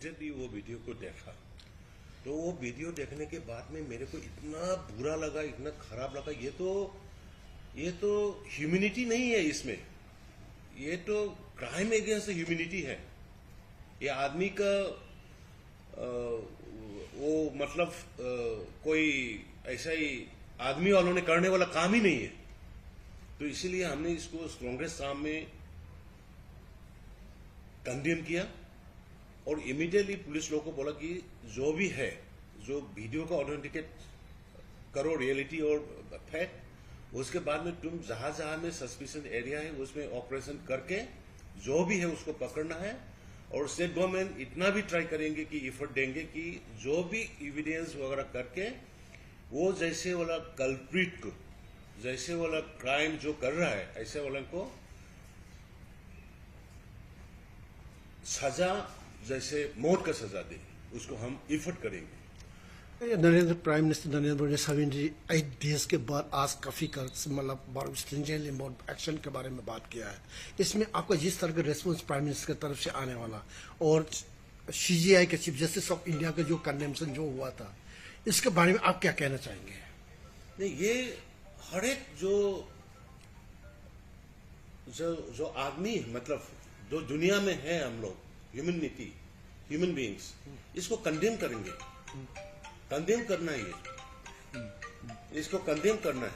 Immediately वो video को देखा, तो वो वीडियो देखने के बाद में मेरे को इतना बुरा लगा, इतना खराब लगा। ये तो ह्यूमैनिटी नहीं है इसमें, ये तो क्राइम अगेंस्ट ह्यूमैनिटी है। ये आदमी का वो मतलब कोई ऐसा ही आदमी वालों ने करने वाला काम ही नहीं है। तो इसीलिए हमने इसको स्ट्रॉन्गेस्ट फॉर्म में कंडेम किया और इमीडिएटली पुलिस लोगों को बोला कि जो भी है, जो वीडियो का ऑथेंटिकेट करो रियलिटी और फैक्ट, उसके बाद में तुम जहां जहां में सस्पिशन एरिया है उसमें ऑपरेशन करके जो भी है उसको पकड़ना है। और स्टेट गवर्नमेंट इतना भी ट्राई करेंगे कि एफर्ट देंगे कि जो भी एविडेंस वगैरह करके वो जैसे वाला कल्प्रिट को, जैसे वाला क्राइम जो कर रहा है ऐसे वाला को सजा, जैसे मौत का सजा दे, उसको हम एफर्ट करेंगे। Prime minister Narendra Modi 78 days के बाद आज काफी मतलब बहुत स्ट्रिंजेंटली बहुत एक्शन के बारे में बात किया है। इसमें आपका जिस तरह का रेस्पॉन्स प्राइम मिनिस्टर की तरफ से आने वाला और CJI के चीफ जस्टिस ऑफ इंडिया का जो कंडेम्शन जो हुआ था, इसके बारे में आप क्या कहना चाहेंगे? नहीं, ये हर एक जो आदमी मतलब जो दुनिया में है, हम लोग ह्यूमैनिटी, ह्यूमन बीइंग्स, इसको कंडेम करेंगे। कंडेम करना है, इसको कंडेम करना है।